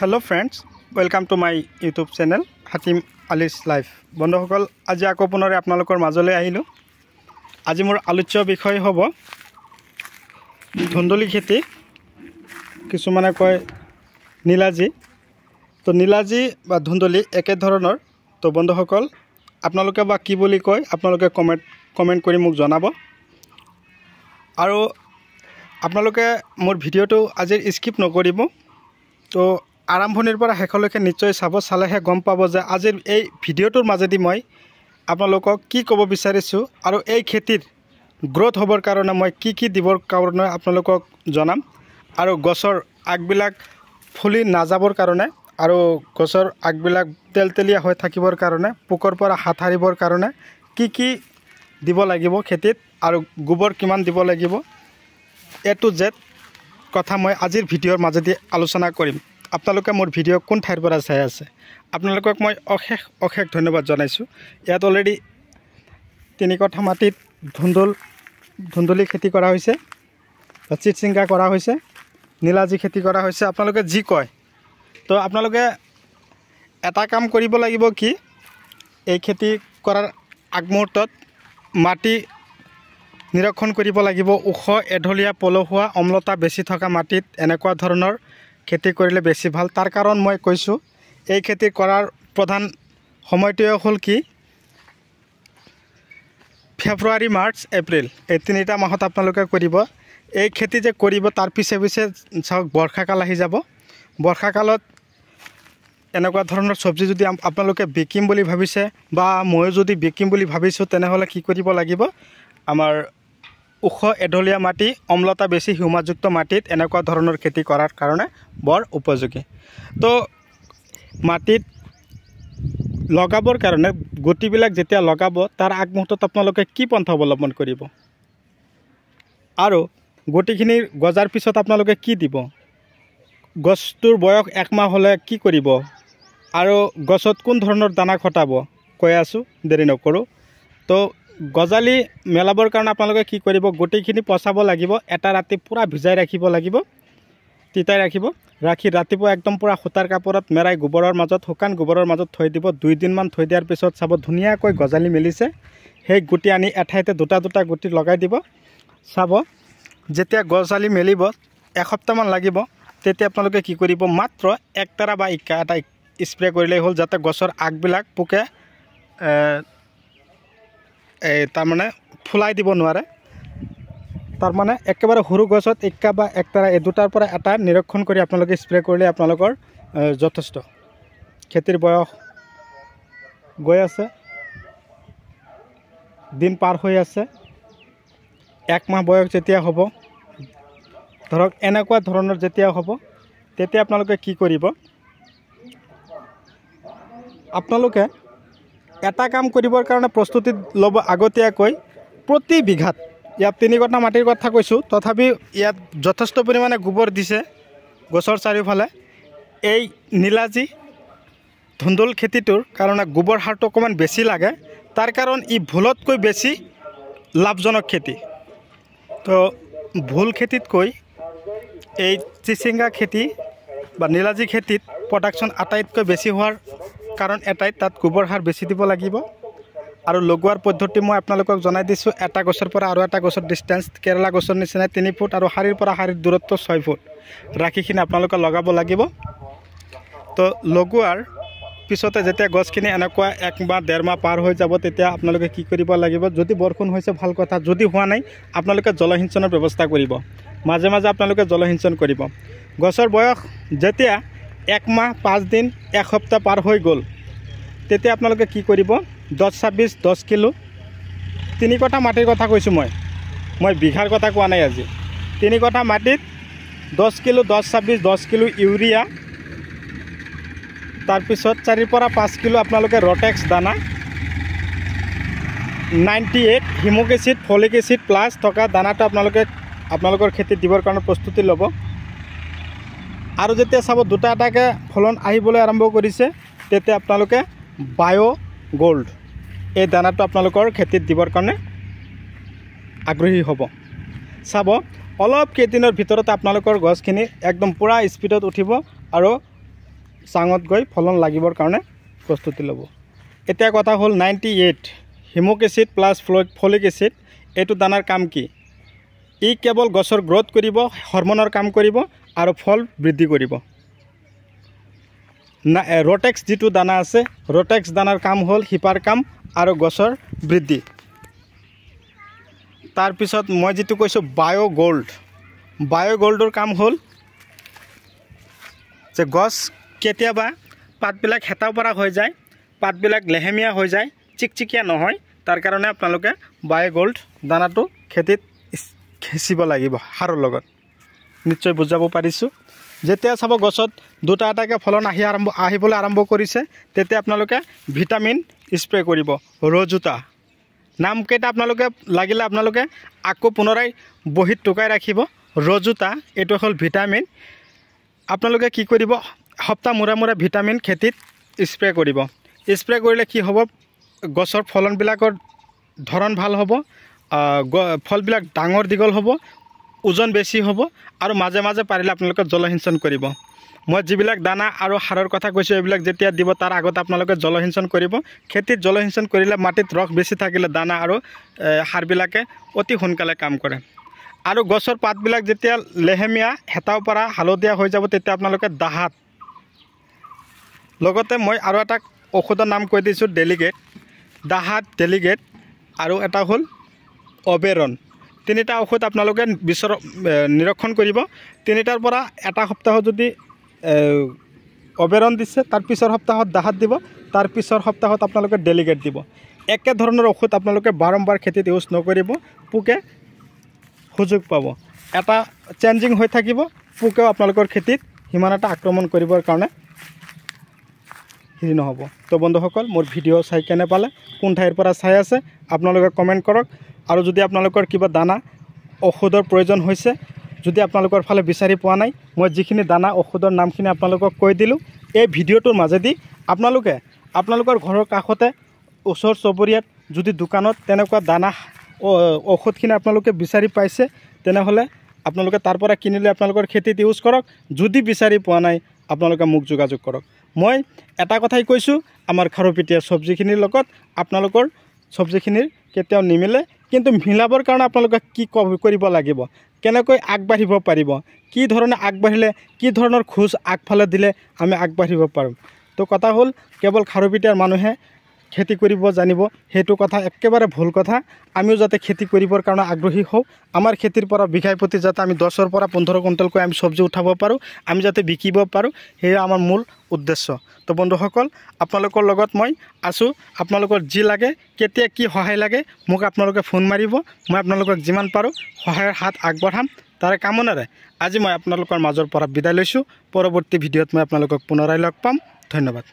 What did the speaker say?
Hello friends, welcome to my YouTube channel Hatim Ali's Life. বন্ধুসকল আজি আকৌ পুনৰে আপোনালোকৰ মাজলৈ আহিলো। আজি মোৰ আলোচ্য বিষয় হ'ব ধুন্দুলি খেতি। কিছুমানে কয় নীলাজি। তো নীলাজি বা ধুন্দুলি একে ধৰণৰ। তো বন্ধুসকল আপোনালোকে বা কি বুলি কয় আপোনালোকে কমেন্ট কৰি মোক জনাব। আৰু আপোনালোকে মোৰ ভিডিঅটো আজি স্কিপ নকৰিব। তো আৰম্ভণিৰ পৰা শেষলৈকে নিশ্চয় চাব, চালেহে গম পাব যে আজিৰ এই ভিডিঅটোৰ মাজেদি মই আপোনালোকক কি ক'ব বিচাৰিছোঁ আৰু এই খেতিৰ গ্ৰোথ হ'বৰ কাৰণে মই কি দিবৰ কাৰণে আপোনালোকক জনাম। আৰু গছৰ আগবিলাক ফুলি নাযাবৰ কাৰণে আৰু গছৰ আগবিলাক তেলতেলীয়া হৈ থাকিবৰ কাৰণে, পোকৰ পৰা হাত সাৰিবৰ কাৰণে কি দিব লাগিব খেতিত আৰু গোবৰ কিমান দিব লাগিব, A to Z কথা মই আজিৰ ভিডিঅ'ৰ মাজেদি আলোচনা কৰিম। আপোনালোকে মোৰ ভিডিঅ' কোন ঠাইৰ পৰা চাই আছে আপোনালোকক মই অশেষ ধন্যবাদ জনাইছোঁ। ইয়াত অলৰেডি 3 কঠা মাটিত ধুন্দুলি খেতি কৰা হৈছে, চিচিঙ্গা কৰা হৈছে, নীলাজি খেতি কৰা হৈছে, আপোনালোকে যি কয়। তো আপোনালোকে এটা কাম কৰিব লাগিব কি, এই খেতি কৰাৰ আগমুহূৰ্তত মাটি নিৰীক্ষণ কৰিব লাগিব। ওখ এঢলীয়া পলসুৱা অম্লতা বেছি থকা মাটিত এনেকুৱা ধৰণৰ খেতি কৰিলে বেছি ভাল। তাৰ কাৰণ মই কৈছোঁ, এই খেতি কৰাৰ প্ৰধান সময়টোৱে হ'ল কি, ফেব্ৰুৱাৰী, মাৰ্চ, এপ্ৰিল এই 3টা মাহত আপোনালোকে কৰিব। এই খেতি যে কৰিব তাৰ পিছে চাওক বৰ্ষাকাল আহি যাব। বৰ্ষাকালত এনেকুৱা ধৰণৰ চব্জি যদি আপোনালোকে বিকিম বুলি ভাবিছে বা মই যদি বিকিম বুলি ভাবিছোঁ, তেনেহ'লে কি কৰিব লাগিব, আমাৰ ওখ এঢলীয়া মাটি, অম্লতা বেছি হিউমাযুক্ত মাটিত এনেকুৱা ধৰণৰ খেতি কৰাৰ কাৰণে বৰ উপযোগী। তো মাটিত লগাবৰ কাৰণে গুটিবিলাক যেতিয়া লগাব তাৰ আগমুহূৰ্তত আপোনালোকে কি পন্থা অৱলম্বন কৰিব আৰু গুটিখিনি গজাৰ পিছত আপোনালোকে কি দিব, গছটোৰ বয়স 1 মাহ হ'লে কি কৰিব আৰু গছত কোন ধৰণৰ দানা খটাব কৈ আছোঁ, দেৰি নকৰোঁ। তো গজালি মেলাবৰ কাৰণে আপোনালোকে কি কৰিব, গুটিখিনি পচাব লাগিব। এটা ৰাতি পূৰা ভিজাই ৰাখিব লাগিব, তিতাই ৰাখিব, ৰাখি ৰাতিপুৱা একদম পূৰা সূতাৰ কাপোৰত মেৰাই গোবৰৰ মাজত, শুকান গোবৰৰ মাজত থৈ দিব। 2 দিনমান থৈ দিয়াৰ পিছত চাব ধুনীয়াকৈ গজালি মেলিছে। সেই গুটি আনি এঠাইতে দুটা গুটি লগাই দিব। চাব যেতিয়া গজালি মেলিব 1 সপ্তাহমান লাগিব, তেতিয়া আপোনালোকে কি কৰিব, মাত্ৰ 1 টেৰা বা এটা স্প্ৰে কৰিলেই হ'ল, যাতে গছৰ আগবিলাক পোকে তাৰমানে ফুলাই দিব নোৱাৰে। তাৰমানে একেবাৰে সৰু গছত 1 বা 1 টেৰা এই 2টাৰ পৰা এটা নিৰীক্ষণ কৰি আপোনালোকে স্প্ৰে কৰিলে আপোনালোকৰ যথেষ্ট। খেতিৰ বয়স গৈ আছে, দিন পাৰ হৈ আছে। 1 মাহ বয়স যেতিয়া হ'ব, ধৰক এনেকুৱা ধৰণৰ যেতিয়া হ'ব, তেতিয়া আপোনালোকে কি কৰিব, আপোনালোকে এটা কাম কৰিবৰ কাৰণে প্ৰস্তুতি ল'ব আগতীয়াকৈ। প্ৰতি বিঘাত, ইয়াত 3 কঠা মাটিৰ কথা কৈছোঁ, তথাপি ইয়াত যথেষ্ট পৰিমাণে গোবৰ দিছে গছৰ চাৰিওফালে। এই নীলাজি ধুন্দুল খেতিটোৰ কাৰণে গোবৰ সাৰটো অকণমান বেছি লাগে, তাৰ কাৰণ ই ভুলতকৈ বেছি লাভজনক খেতি। তো ভুল খেতিতকৈ এই চিচিঙ্গা খেতি বা নীলাজি খেতিত প্ৰডাকশ্যন আটাইতকৈ বেছি হোৱাৰ কাৰণ এটাই, তাত গোবৰ সাৰ বেছি দিব লাগিব। আৰু লগোৱাৰ পদ্ধতি মই আপোনালোকক জনাই দিছোঁ। এটা গছৰ পৰা আৰু এটা গছৰ ডিষ্টেঞ্চ কেৰেলা গছৰ নিচিনাই 3 ফুট আৰু শাৰীৰ পৰা শাৰীৰ দূৰত্ব 6 ফুট ৰাখিখিনি আপোনালোকে লগাব লাগিব। তো লগোৱাৰ পিছতে যেতিয়া গছখিনি এনেকুৱা 1 বা 1.5 মাহ পাৰ হৈ যাব, তেতিয়া আপোনালোকে কি কৰিব লাগিব, যদি বৰষুণ হৈছে ভাল কথা, যদি হোৱা নাই আপোনালোকে জলসিঞ্চনৰ ব্যৱস্থা কৰিব। মাজে মাজে আপোনালোকে জলসিঞ্চন কৰিব। গছৰ বয়স যেতিয়া 1 মাহ 5 দিন 1 সপ্তাহ পাৰ হৈ গ'ল, তেতিয়া আপোনালোকে কি কৰিব, 10-26 10 কিলো, 3 কঠা মাটিৰ কথা কৈছোঁ মই বিঘাৰ কথা কোৱা নাই আজি। 3 কঠা মাটিত 10 কিলো 10-26 10 কিলো ইউৰিয়া, তাৰপিছত 4 পৰা 5 কিলো আপোনালোকে ৰটেক্স দানা, 98 হিমুক এচিড ফলিক এচিড প্লাছ থকা দানাটো আপোনালোকৰ খেতিত দিবৰ কাৰণে প্ৰস্তুতি ল'ব। আৰু যেতিয়া চাব 2টা এটাকৈ ফলন আহিবলৈ আৰম্ভ কৰিছে, তেতিয়া আপোনালোকে বায়' গোল্ড এই দানাটো আপোনালোকৰ খেতিত দিবৰ কাৰণে আগ্ৰহী হ'ব। চাব অলপ কেইদিনৰ ভিতৰতে আপোনালোকৰ গছখিনি একদম পূৰা স্পীডত উঠিব আৰু চাঙত গৈ ফলন লাগিবৰ কাৰণে প্ৰস্তুতি ল'ব। এতিয়া কথা হ'ল 98 হিমক এচিড প্লাছ ফলিক এচিড এইটো দানাৰ কাম কি? ই কেৱল গছৰ গ্ৰোথ কৰিব, হৰমনৰ কাম কৰিব আৰু ফল বৃদ্ধি কৰিব। না ৰটেক্স যিটো দানা আছে, ৰটেক্স দানাৰ কাম হ'ল শিপাৰ কাম আৰু গছৰ বৃদ্ধি। তাৰপিছত মই যিটো কৈছোঁ বায়' গল্ডৰ কাম হ'ল যে গছ কেতিয়াবা পাতবিলাক হেতাও পৰা হৈ যায়, পাতবিলাক লেহেমীয়া হৈ যায়, চিকচিকীয়া নহয়, তাৰ কাৰণে আপোনালোকে বায়' গল্ড দানাটো খেতিত খেচিব লাগিব সাৰৰ লগত। নিশ্চয় বুজাব পাৰিছোঁ। যেতিয়া চাব গছত দুটা এটাকৈ ফলন আহিবলৈ আৰম্ভ কৰিছে, তেতিয়া আপোনালোকে ভিটামিন স্প্ৰে কৰিব। ৰজোতা নামকেইটা আপোনালোকে লাগিলে আপোনালোকে আকৌ পুনৰাই বহীত টুকাই ৰাখিব। ৰজোতা এইটো হ'ল ভিটামিন। আপোনালোকে কি কৰিব, সপ্তাহ মূৰে ভিটামিন খেতিত স্প্ৰে কৰিব। স্প্ৰে কৰিলে কি হ'ব, গছৰ ফলনবিলাকৰ ধৰণ ভাল হ'ব, ফলবিলাক ডাঙৰ দীঘল হ'ব, ওজন বেছি হ'ব আৰু মাজে মাজে পাৰিলে আপোনালোকে জলসিঞ্চন কৰিব। মই যিবিলাক দানা আৰু সাৰৰ কথা কৈছোঁ এইবিলাক যেতিয়া দিব তাৰ আগতে আপোনালোকে জলসিঞ্চন কৰিব। খেতিত জলসিঞ্চন কৰিলে মাটিত ৰস বেছি থাকিলে দানা আৰু সাৰবিলাকে অতি সোনকালে কাম কৰে। আৰু গছৰ পাতবিলাক যেতিয়া লেহেমীয়া হেতাও পৰা হালধীয়া হৈ যাব তেতিয়া আপোনালোকে দাহাত, লগতে মই আৰু এটা ঔষধৰ নাম কৈ দিছোঁ দাহাত, ডেলিগেট আৰু এটা হ'ল অবেৰন। তিনিটা ঔষধ আপোনালোকে নিৰীক্ষণ কৰিব। তিনিটাৰ পৰা এটা সপ্তাহত যদি অবেৰন দিছে, তাৰ পিছৰ সপ্তাহত দাহাত দিব, তাৰ পিছৰ সপ্তাহত আপোনালোকে ডেলিগেট দিব। একে ধৰণৰ ঔষধ আপোনালোকে বাৰম্বাৰ খেতিত ইউজ নকৰিব, পোকে সুযোগ পাব। এটা চেঞ্জিং হৈ থাকিব, পোকেও আপোনালোকৰ খেতিত সিমান এটা আক্ৰমণ কৰিবৰ কাৰণে হেৰি নহ'ব। তো বন্ধুসকল, মোৰ ভিডিঅ' চাই কেনে পালে, কোন ঠাইৰ পৰা চাই আছে আপোনালোকে কমেণ্ট কৰক। আৰু যদি আপোনালোকৰ কিবা দানা ঔষধৰ প্ৰয়োজন হৈছে, যদি আপোনালোকৰ ফালে বিচাৰি পোৱা নাই, মই যিখিনি দানা ঔষধৰ নামখিনি আপোনালোকক কৈ দিলোঁ, এই ভিডিঅ'টোৰ মাজেদি আপোনালোকৰ ঘৰৰ কাষতে ওচৰ চুবুৰীয়াত যদি দোকানত তেনেকুৱা দানা ঔষধখিনি আপোনালোকে বিচাৰি পাইছে, তেনেহ'লে আপোনালোকে তাৰ পৰা কিনিলে আপোনালোকৰ খেতিত ইউজ কৰক। যদি বিচাৰি পোৱা নাই আপোনালোকে মোক যোগাযোগ কৰক। মই এটা কথাই কৈছোঁ, আমাৰ খাৰুপেটীয়া চব্জিখিনিৰ লগত আপোনালোকৰ চব্জিখিনিৰ কেতিয়াও নিমিলে, কিন্তু মিলাবৰ কাৰণে আপোনালোকে কি কৰিব লাগিব, কেনেকৈ আগবাঢ়িব পাৰিব, কি ধৰণে আগবাঢ়িলে, কি ধৰণৰ খোজ আগফালে দিলে আমি আগবাঢ়িব পাৰোঁ। তো কথা হ'ল কেৱল খাৰুপেটীয়াৰ মানুহে খেতি কৰিব জানিব, সেইটো কথা একেবাৰে ভুল কথা। আমিও যাতে খেতি কৰিবৰ কাৰণে আগ্ৰহী হওঁ, আমাৰ খেতিৰ পৰা বিঘাই প্ৰতি যাতে আমি 10ৰ পৰা 15 কুইণ্টেলকৈ আমি চব্জি উঠাব পাৰোঁ, আমি যাতে বিকিব পাৰোঁ, সেয়া আমাৰ মূল উদ্দেশ্য। তো বন্ধুসকল, আপোনালোকৰ লগত মই আছোঁ। আপোনালোকৰ যি লাগে, কেতিয়া কি সহায় লাগে মোক আপোনালোকে ফোন মাৰিব, মই আপোনালোকক যিমান পাৰোঁ সহায়ৰ হাত আগবঢ়াম। তাৰে কামনাৰে আজি মই আপোনালোকৰ মাজৰ পৰা বিদায় লৈছোঁ। পৰৱৰ্তী ভিডিঅ'ত মই আপোনালোকক পুনৰাই লগ পাম। ধন্যবাদ।